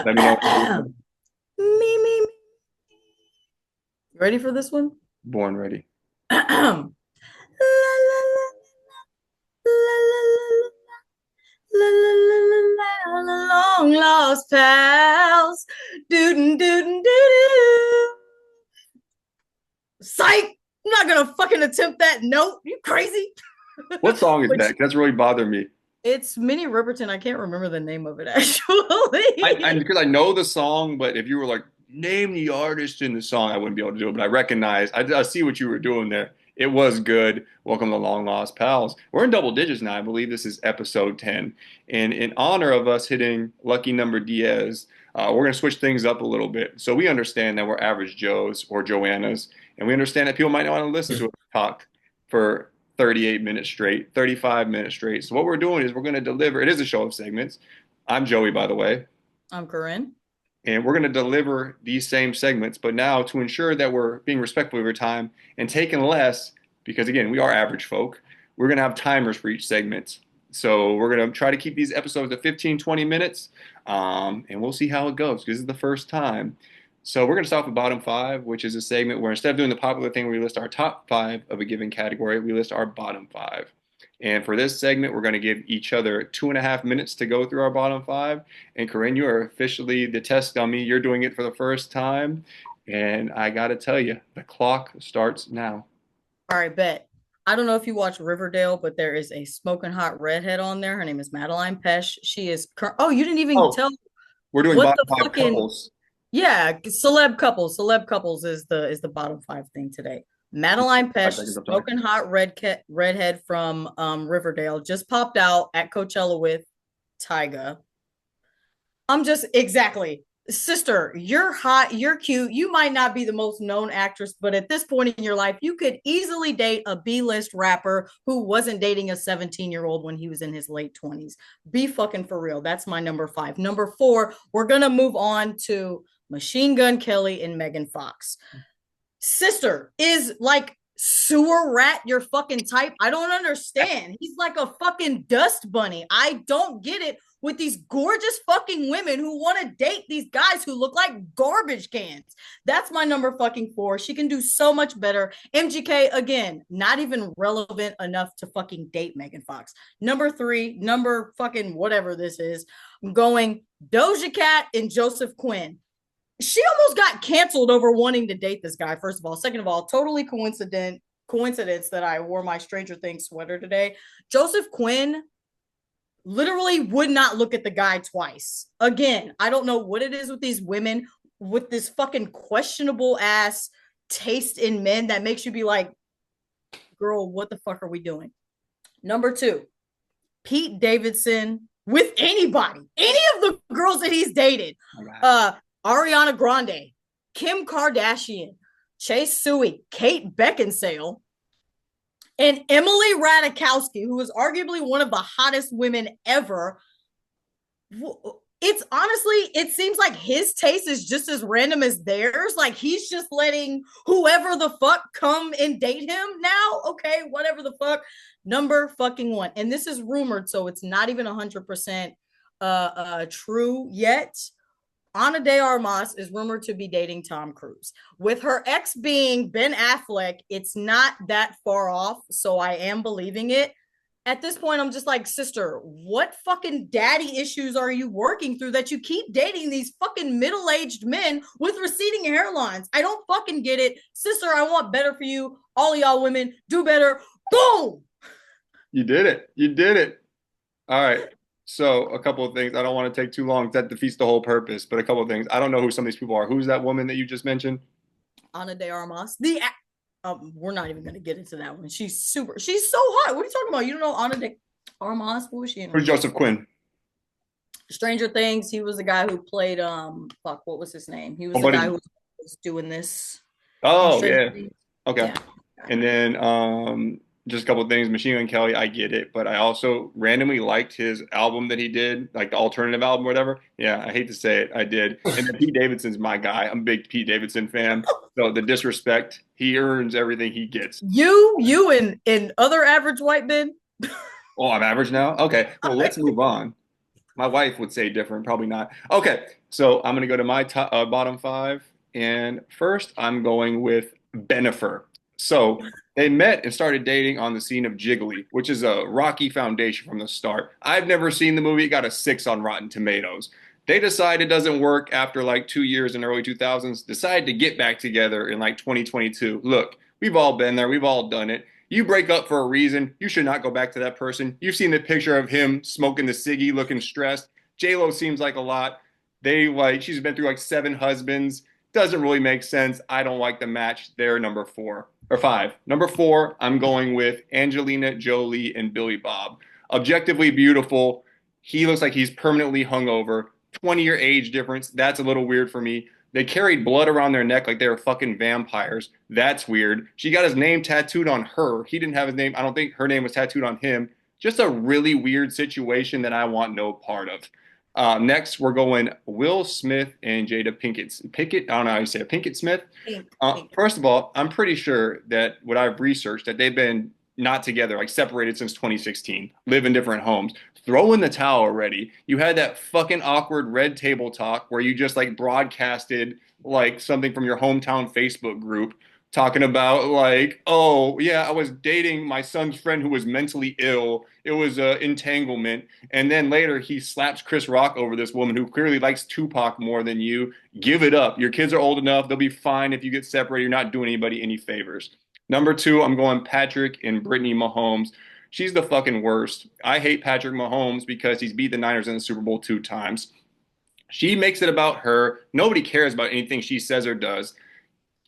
Let me know. Me. Ready for this one? Born ready. La, la, la, la, la, la, long lost pals. Doo doo doo doo. Psych! I'm not gonna fucking attempt that note. You crazy? What song is that? Which 'Cause that's really bothered me. it's Minnie Riperton. I can't remember the name of it I actually. because I know the song, but if you were like name the artist in the song, I wouldn't be able to do it. But I recognize, I see what you were doing there. It was good. Welcome to Long Lost Pals. We're in double digits now. I believe this is episode 10. And in honor of us hitting lucky number Diaz, we're going to switch things up a little bit. So we understand that we're average Joes or Joannas, and we understand that people might not want to listen to us talk for 38 minutes straight, 35 minutes straight. So what we're doing is we're going to deliver. It is a show of segments. I'm Joey, by the way. I'm Karrin. And we're going to deliver these same segments, but now to ensure that we're being respectful of your time and taking less, because again, we are average folk, we're going to have timers for each segment. So we're going to try to keep these episodes to 15, 20 minutes, and we'll see how it goes because this is the first time. So we're going to start with bottom five, which is a segment where instead of doing the popular thing where we list our top five of a given category, we list our bottom five. And for this segment, we're going to give each other 2.5 minutes to go through our bottom five. And Corinne, you are officially the test dummy. You're doing it for the first time. And I got to tell you, the clock starts now. All right, bet. I don't know if you watch Riverdale, but there is a smoking hot redhead on there. Her name is Madeline Pesh. She is oh, you didn't even Oh, tell we're doing what bottom the five fucking couples. yeah, celeb couples. Celeb couples is the bottom five thing today. Madeline 5 seconds, Pesh, I'm sorry. smoking hot redhead from Riverdale, just popped out at Coachella with Tyga. I'm just exactly. Sister, you're hot, you're cute. You might not be the most known actress, but at this point in your life, you could easily date a B-list rapper who wasn't dating a 17-year-old when he was in his late 20s. Be fucking for real. That's my number five. Number four, we're gonna move on to Machine Gun Kelly and Megan Fox. Sister is like sewer rat your fucking type. I don't understand. He's like a fucking dust bunny. I don't get it with these gorgeous fucking women who want to date these guys who look like garbage cans. That's my number fucking four. She can do so much better. MGK, again, not even relevant enough to fucking date Megan Fox. Number three, number fucking whatever this is, I'm going Doja Cat and Joseph Quinn. She almost got canceled over wanting to date this guy. First of all, second of all, totally coincidence that I wore my Stranger Things sweater today. Joseph Quinn literally would not look at the guy twice. Again, I don't know what it is with these women with this fucking questionable ass taste in men that makes you be like, girl, what the fuck are we doing? Number two, Pete Davidson with anybody, any of the girls that he's dated. Ariana Grande, Kim Kardashian, Chase Suey, Kate Beckinsale, and Emily Ratajkowski, who is arguably one of the hottest women ever. It's honestly, it seems like his taste is just as random as theirs. Like he's just letting whoever the fuck come and date him now. Okay, whatever the fuck. Number fucking one. And this is rumored, so it's not even 100% true yet. Ana de Armas is rumored to be dating Tom Cruise. With her ex being Ben Affleck, it's not that far off, so I am believing it. At this point, I'm just like, sister, what fucking daddy issues are you working through that you keep dating these fucking middle aged men with receding hairlines? I don't fucking get it. Sister, I want better for you. All of y'all women, do better. Boom! You did it. You did it. All right. So a couple of things. I don't want to take too long. That defeats the whole purpose. But a couple of things. I don't know who some of these people are. Who's that woman that you just mentioned? Ana de Armas. We're not even gonna get into that one. She's so hot. What are you talking about? You don't know Ana de Armas? What was she in? Who's Joseph Quinn? Stranger Things. He was the guy who played fuck, what was his name? He was the guy Somebody. who was doing this on Oh, Stranger yeah. Things. Okay. Yeah. And then just a couple of things. Machine Gun Kelly, I get it, but I also randomly liked his album that he did, like the alternative album or whatever. Yeah, I hate to say it, I did. And then Pete Davidson's my guy. I'm a big Pete Davidson fan. So the disrespect, he earns everything he gets. You and other average white men. Oh, I'm average now? Okay. Well, let's move on. My wife would say different, probably not. Okay, so I'm gonna go to my top, bottom five, and first I'm going with Benifer. So they met and started dating on the scene of Jiggly, which is a rocky foundation from the start. I've never seen the movie; it got a 6 on Rotten Tomatoes. They decide it doesn't work after like 2 years in the early 2000s. Decide to get back together in like 2022. Look, we've all been there. We've all done it. You break up for a reason. You should not go back to that person. You've seen the picture of him smoking the ciggy, looking stressed. J Lo seems like a lot. They like she's been through like 7 husbands. Doesn't really make sense. I don't like the match. They're number 4 or 5. Number 4, I'm going with Angelina Jolie and Billy Bob. Objectively beautiful. He looks like he's permanently hungover. 20-year age difference. That's a little weird for me. They carried blood around their neck like they were fucking vampires. That's weird. She got his name tattooed on her. He didn't have his name. I don't think her name was tattooed on him. Just a really weird situation that I want no part of. Next, we're going Will Smith and Jada Pinkett. I don't know how you say it. Pinkett Smith. Pink, pink. First of all, I'm pretty sure that what I've researched that they've been not together, like separated since 2016, live in different homes. Throw in the towel already. You had that fucking awkward red table talk where you just like broadcasted like something from your hometown Facebook group talking about like, oh yeah, I was dating my son's friend who was mentally ill. It was a entanglement. And then later he slaps Chris Rock over this woman who clearly likes Tupac more than you. Give it up. Your kids are old enough. They'll be fine if you get separated. You're not doing anybody any favors. Number 2, I'm going Patrick and Brittany Mahomes. She's the fucking worst. I hate Patrick Mahomes because he's beat the Niners in the Super Bowl 2 times. She makes it about her. Nobody cares about anything she says or does.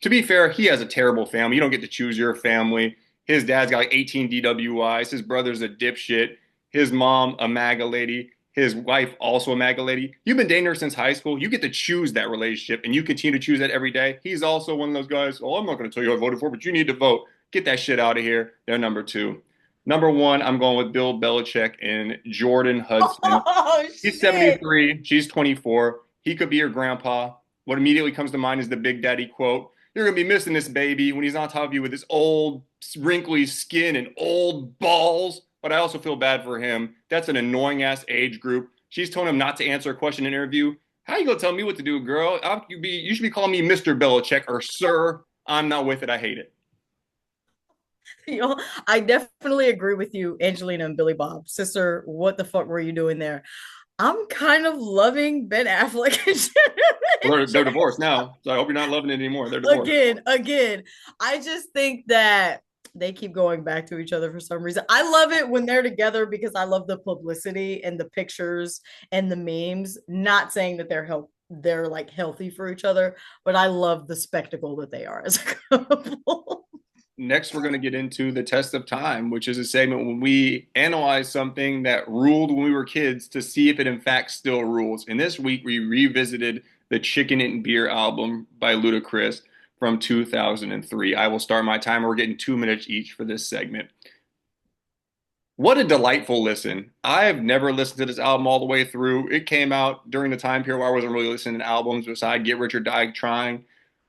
To be fair, he has a terrible family. You don't get to choose your family. His dad's got like 18 DWIs. His brother's a dipshit. His mom, a MAGA lady. His wife, also a MAGA lady. You've been dating her since high school. You get to choose that relationship, and you continue to choose that every day. He's also one of those guys, oh, I'm not going to tell you who I voted for, but you need to vote. Get that shit out of here. They're number 2. Number 1, I'm going with Bill Belichick and Jordan Hudson. Oh He's shit. 73. She's 24. He could be your grandpa. What immediately comes to mind is the Big Daddy quote. You're going to be missing this baby when he's on top of you with his old, wrinkly skin and old balls. But I also feel bad for him. That's an annoying ass age group. She's told him not to answer a question in an interview. How you going to tell me what to do, girl? You should be calling me Mr. Belichick or Sir. I'm not with it. I hate it. You know, I definitely agree with you, Angelina and Billy Bob. Sister, what the fuck were you doing there? I'm kind of loving Ben Affleck Well, they're divorced now, so I hope you're not loving it anymore. They're divorced. again. I just think that they keep going back to each other for some reason. I love it when they're together because I love the publicity and the pictures and the memes. Not saying that they're like healthy for each other, but I love the spectacle that they are as a couple. Next, we're going to get into the test of time, which is a segment when we analyze something that ruled when we were kids to see if it in fact still rules. And this week, we revisited the Chicken and Beer album by Ludacris from 2003. I will start my timer. We're getting 2 minutes each for this segment. What a delightful listen. I've never listened to this album all the way through. It came out during the time period where I wasn't really listening to albums besides Get Rich or Die Trying.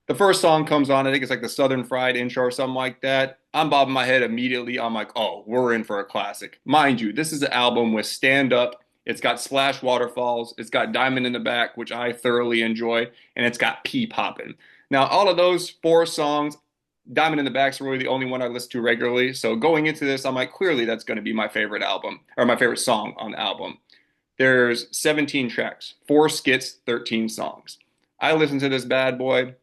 The first song comes on, I think it's like the Southern Fried intro or something like that. I'm bobbing my head immediately. I'm like, oh, we're in for a classic. Mind you, this is an album with stand up. It's got splash waterfalls. It's got Diamond in the Back, which I thoroughly enjoy. And it's got Pea Poppin'. Now, all of those 4 songs, Diamond in the Back's really the only one I listen to regularly. So going into this, I'm like, clearly that's going to be my favorite album or my favorite song on the album. There's 17 tracks, 4 skits, 13 songs. I listen to this bad boy.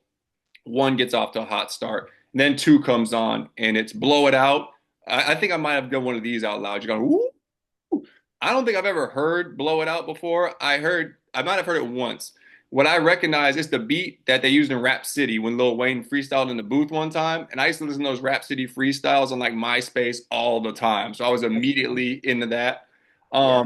1 gets off to a hot start. And then 2 comes on, and it's Blow It Out. I think I might have done one of these out loud. You're going, ooh. I don't think I've ever heard Blow It Out before. I might have heard it once. What I recognize is the beat that they used in Rap City when Lil Wayne freestyled in the booth one time. And I used to listen to those Rap City freestyles on like MySpace all the time. So I was immediately into that. Yeah.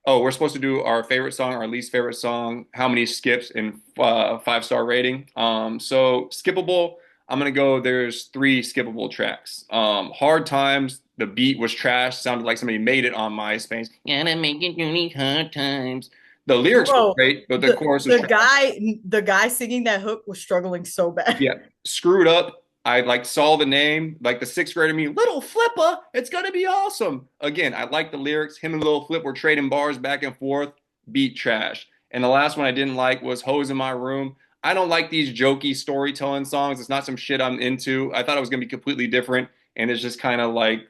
Oh, we're supposed to do our favorite song, our least favorite song, how many skips, and 5-star rating. So skippable, I'm gonna go. There's 3 skippable tracks. Hard Times, the beat was trash. Sounded like somebody made it on MySpace. Gotta make it through these hard times. The lyrics were Bro, great, but the chorus was the trash. guy singing that hook was struggling so bad. Yeah, screwed up. I like saw the name, like the 6th grader me, Little Flipper, it's gonna be awesome. Again, I like the lyrics. Him and Little Flip were trading bars back and forth. beat trash. And the last one I didn't like was Hose in My Room. I don't like these jokey storytelling songs. It's not some shit I'm into. I thought it was going to be completely different. And it's just kind of like,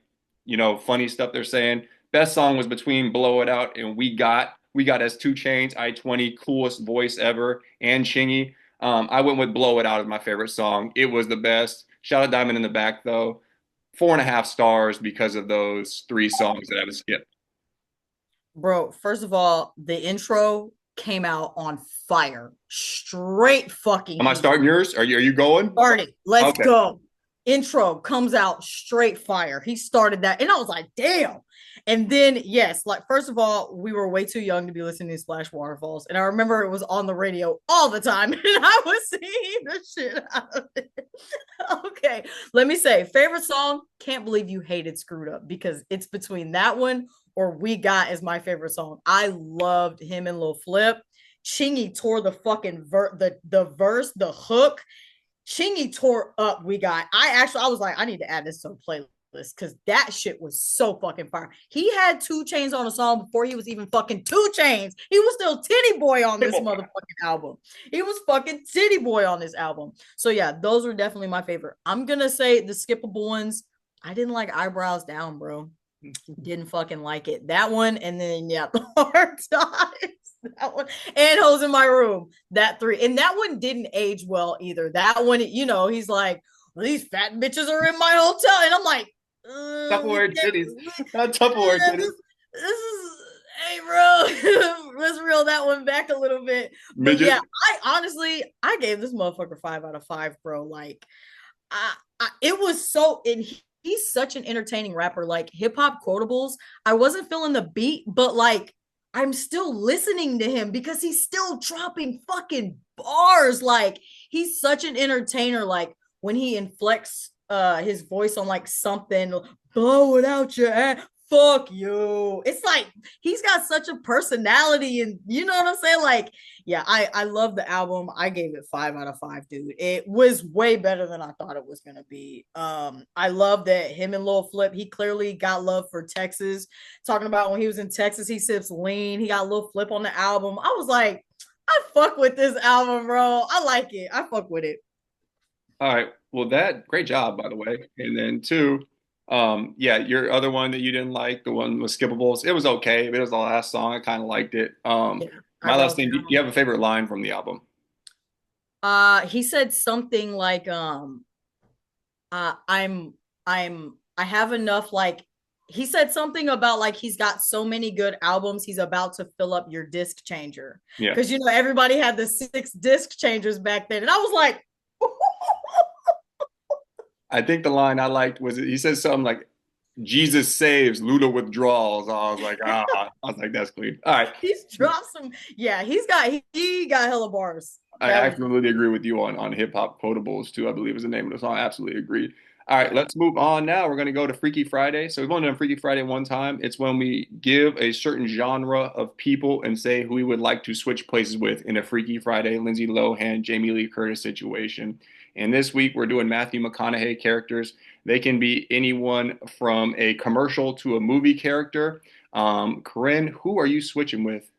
funny stuff they're saying. Best song was between Blow It Out and We Got. We Got as 2 Chainz, I-20, coolest voice ever, and Chingy. I went with Blow It Out as my favorite song. It was the best. Shout out Diamond in the Back, though. 4.5 stars because of those 3 songs that I had to skip. Bro, first of all, the intro came out on fire. Straight fucking Am I heat. starting yours? Are you going? Started. Let's Okay. go. Intro comes out straight fire. He started that, and I was like, damn. And then, yes, like, first of all, we were way too young to be listening to Splash Waterfalls. And I remember it was on the radio all the time, and I was singing the shit out of it. Okay, let me say, favorite song, Can't Believe You Hated Screwed Up, because it's between that one or We Got is my favorite song. I loved him and Lil Flip. Chingy tore the fucking the verse, the hook. Chingy tore up We Got. I was like, I need to add this to a playlist because that shit was so fucking fire. He had 2 Chainz on a song before he was even fucking 2 Chainz. He was still Titty Boy on this motherfucking album. He was fucking Titty Boy on this album. So yeah, those were definitely my favorite. I'm gonna say the skippable ones. I didn't like Eyebrows Down, bro. Didn't fucking like it. That one, and then yeah, the Hard Times. That one and Hose in My Room. That 3, and that one didn't age well either. That one, he's like, well, these fat bitches are in my hotel, and I'm like, Tupperware titties, not Tupperware titties. This is, hey, bro, let's reel that one back a little bit. But yeah, I gave this motherfucker 5 out of 5, bro. Like, it was so, and he's such an entertaining rapper. Like hip hop quotables, I wasn't feeling the beat, but like, I'm still listening to him because he's still dropping fucking bars. Like he's such an entertainer. Like when he inflects his voice on like something, blow it out your ass, fuck you. It's like he's got such a personality, and you know what I'm saying? Like, yeah, I love the album. I gave it 5 out of 5, dude. It was way better than I thought it was gonna be. I love that him and Lil Flip, he clearly got love for Texas. Talking about when he was in Texas, he sips lean. He got Lil Flip on the album. I was like, I fuck with this album, bro. I like it. I fuck with it. All right. Well, great job, by the way. And then 2, yeah, your other one that you didn't like, the one with skippables, it was okay. But it was the last song. I kind of liked it. Yeah, My last thing, do you have a favorite line from the album? He said something like, I have enough, like, he said something about like he's got so many good albums, he's about to fill up your disc changer. Yeah. Because everybody had the 6 disc changers back then. And I was like, I think the line I liked was he says something like, Jesus saves, Luda withdraws. I was like, that's clean. All right. He's dropped some, yeah, he got hella bars. I absolutely agree with you on hip hop quotables too, I believe is the name of the song. I absolutely agree. All right, let's move on now. We're going to go to Freaky Friday. So we've only done Freaky Friday one time. It's when we give a certain genre of people and say who we would like to switch places with in a Freaky Friday, Lindsay Lohan, Jamie Lee Curtis situation. And this week we're doing Matthew McConaughey characters. They can be anyone from a commercial to a movie character. Karrin, who are you switching with?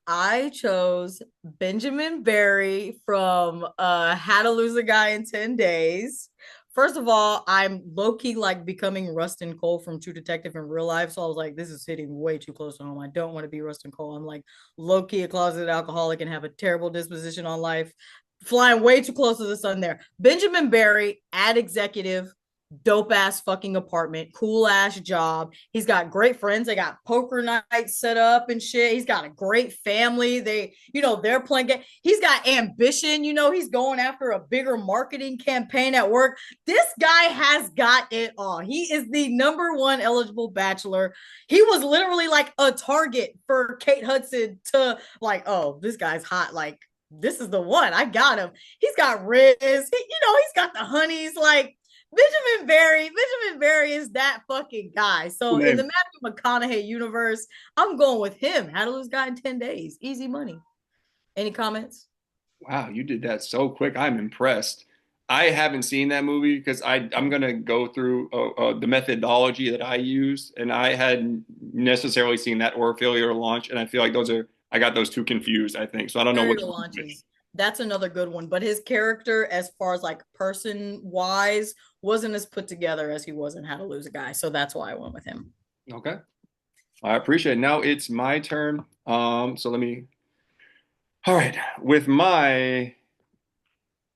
I chose Benjamin Barry from How to Lose a Guy in 10 Days. First of all, I'm low-key like becoming Rustin Cole from True Detective in real life. So I was like, this is hitting way too close to home. I don't want to be Rustin Cole. I'm like low-key a closeted alcoholic and have a terrible disposition on life. Flying way too close to the sun there. Benjamin Barry, ad executive, dope ass fucking apartment, cool ass job. He's got great friends. They got poker nights set up and shit. He's got a great family. They're playing game. He's got ambition. He's going after a bigger marketing campaign at work. This guy has got it all. He is the #1 eligible bachelor. He was literally like a target for Kate Hudson to like, oh, this guy's hot. Like, this is the one. I got him. He's got Riz. He's got the honeys. Like, Benjamin Barry is that fucking guy. So in the Matthew McConaughey universe, I'm going with him. How to Lose a Guy in 10 Days. Easy money. Any comments? Wow, you did that so quick. I'm impressed. I haven't seen that movie because I'm gonna go through the methodology that I use, and I hadn't necessarily seen that or Failure to Launch, and I feel like those are I got those two confused. I think so. I don't know Failure which to one. Launch is that's another good one, but his character, as far as like person wise, wasn't as put together as he was in How to Lose a Guy. So that's why I went with him. Okay, I appreciate it. Now it's my turn. So let me. All right, with my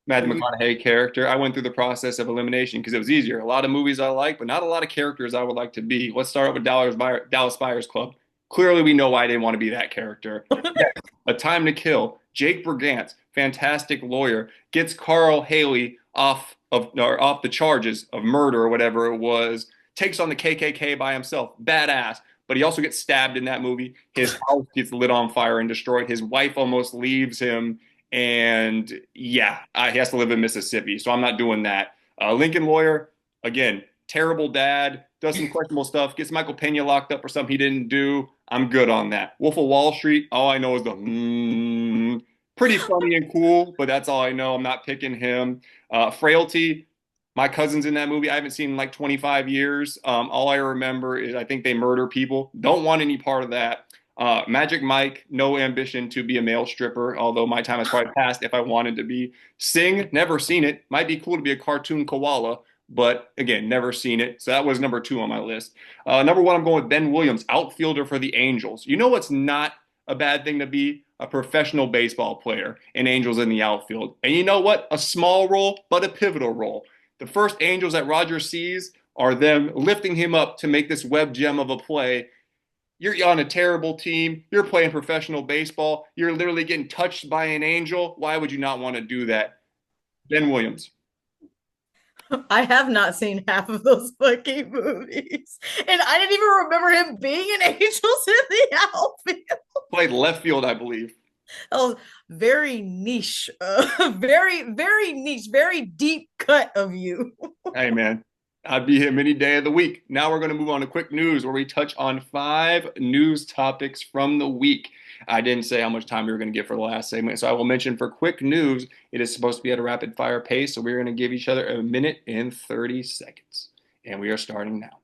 Matthew Three. McConaughey character, I went through the process of elimination because it was easier. A lot of movies I like, but not a lot of characters I would like to be. Let's start with Dallas Buyers Club. Clearly, we know why I didn't want to be that character. Yes, A Time to Kill. Jake Brigance, fantastic lawyer, gets Carl Haley off the charges of murder or whatever it was. Takes on the KKK by himself. Badass. But he also gets stabbed in that movie. His house gets lit on fire and destroyed. His wife almost leaves him. And yeah, he has to live in Mississippi, so I'm not doing that. Lincoln Lawyer, again, terrible dad, does some questionable stuff, gets Michael Pena locked up for something he didn't do. I'm good on that. Wolf of Wall Street, all I know is the pretty funny and cool, but that's all I know. I'm not picking him. Frailty, my cousin's in that movie. I haven't seen in like 25 years. All I remember is I think they murder people. Don't want any part of that. Magic Mike, no ambition to be a male stripper, although my time has probably passed if I wanted to be. Sing, never seen it. Might be cool to be a cartoon koala, but again, never seen it. So that was number 2 on my list. Number 1, I'm going with Ben Williams, outfielder for the Angels. You know what's not a bad thing to be? A professional baseball player and Angels in the outfield. And you know what? A small role, but a pivotal role. The first Angels that Roger sees are them lifting him up to make this web gem of a play. You're on a terrible team. You're playing professional baseball. You're literally getting touched by an angel. Why would you not want to do that? Ben Williams I have not seen half of those fucking movies. And I didn't even remember him being an Angels in the outfield. played left field, I believe. Oh, very niche. Very niche, very deep cut of you. Hey, man, I'd be him any day of the week. Now we're going to move on to quick news where we touch on 5 news topics from the week. I didn't say how much time we were going to get for the last segment, so I will mention for quick news, it is supposed to be at a rapid fire pace, so we're going to give each other a minute and 30 seconds. And we are starting now.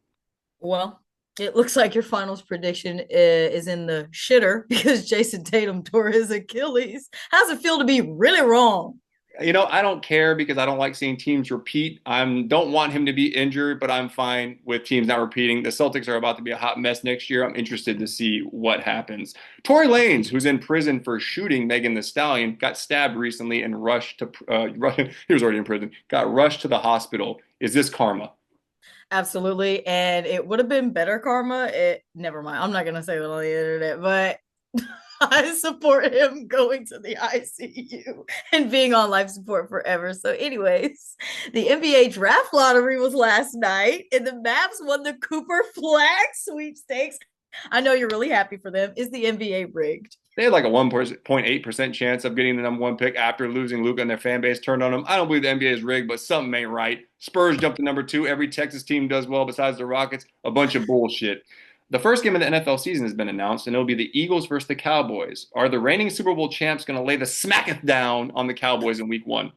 Well, it looks like your finals prediction is in the shitter because Jason Tatum tore his Achilles. How does it feel to be really wrong? You know, I don't care because I don't like seeing teams repeat. I don't want him to be injured, but I'm fine with teams not repeating. The Celtics are about to be a hot mess next year. I'm interested to see what happens. Tory Lanez, who's in prison for shooting Megan Thee Stallion, got stabbed recently and rushed to he was already in prison. Got rushed to the hospital. Is this karma? Absolutely. And it would have been better karma. Never mind. I'm not gonna say that on the internet, but I support him going to the ICU and being on life support forever. So, anyways, the NBA draft lottery was last night, and the Mavs won the Cooper Flag Sweepstakes. I know you're really happy for them. Is the NBA rigged? They had like a 1.8% chance of getting the number 1 pick after losing Luka and their fan base turned on them. I don't believe the NBA is rigged, but something ain't right. Spurs jumped to number 2. Every Texas team does well besides the Rockets. A bunch of bullshit. The first game of the NFL season has been announced, and it'll be the Eagles versus the Cowboys. Are the reigning Super Bowl champs going to lay the smacketh down on the Cowboys in week 1?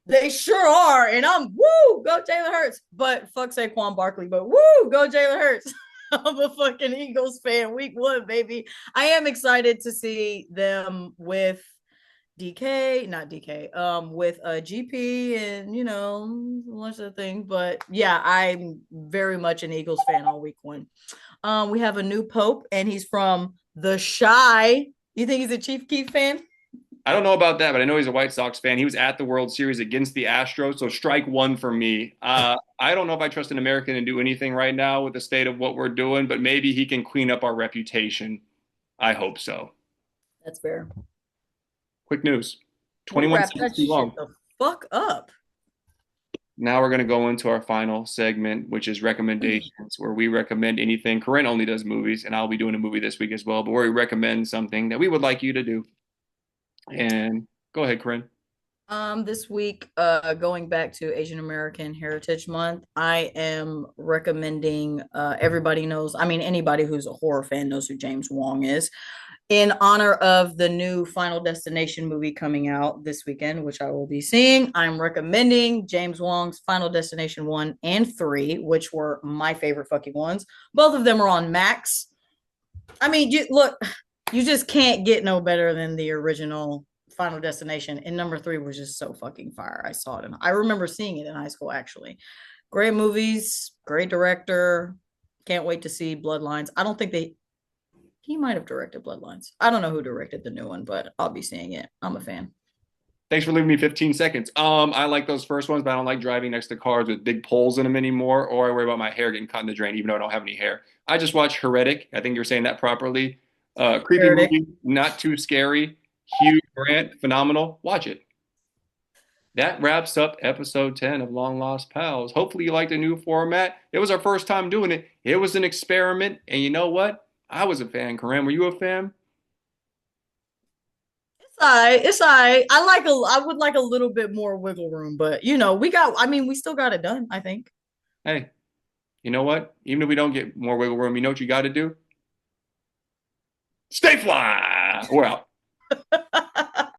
They sure are. And I'm, woo, go Jalen Hurts. But fuck Saquon Barkley, but woo, go Jalen Hurts. I'm a fucking Eagles fan. Week 1, baby. I am excited to see them with not DK, with a GP and lots of things. But yeah, I'm very much an Eagles fan all week 1. We have a new pope, and he's from the Shy. You think he's a Chief Keef fan? I don't know about that, but I know he's a White Sox fan. He was at the World Series against the Astros, so strike 1 for me. I don't know if I trust an American to do anything right now with the state of what we're doing, but maybe he can clean up our reputation. I hope so. That's fair. Quick news. We'll 21 wrap seconds that too shit long. the fuck up. Now we're going to go into our final segment, which is recommendations, where we recommend anything. Karrin only does movies, and I'll be doing a movie this week as well, but where we recommend something that we would like you to do. And go ahead, Karrin. This week, going back to Asian American Heritage Month, I am recommending, everybody knows, I mean, anybody who's a horror fan knows who James Wong is. in honor of the new Final Destination movie coming out this weekend, which I will be seeing, I'm recommending James Wong's Final Destination 1 and 3, which were my favorite fucking ones. Both of them are on Max. I mean, look, you just can't get no better than the original Final Destination. And number 3 was just so fucking fire. I saw it and I remember seeing it in high school actually. Great movies, great director. Can't wait to see Bloodlines. I don't think he might have directed Bloodlines. I don't know who directed the new one, but I'll be seeing it. I'm a fan. Thanks for leaving me 15 seconds. I like those first ones, but I don't like driving next to cars with big poles in them anymore, or I worry about my hair getting caught in the drain, even though I don't have any hair. I just watched Heretic. I think you're saying that properly. Creepy Heretic. movie, not too scary. Hugh Grant, phenomenal. Watch it. That wraps up episode 10 of Long Lost Pals. Hopefully, you like the new format. It was our first time doing it. It was an experiment, and you know what? I was a fan. Karrin, were you a fan? It's all right. It's all right. I would like a little bit more wiggle room, but we still got it done, I think. Hey, you know what? Even if we don't get more wiggle room, you know what you got to do? Stay fly. We're out.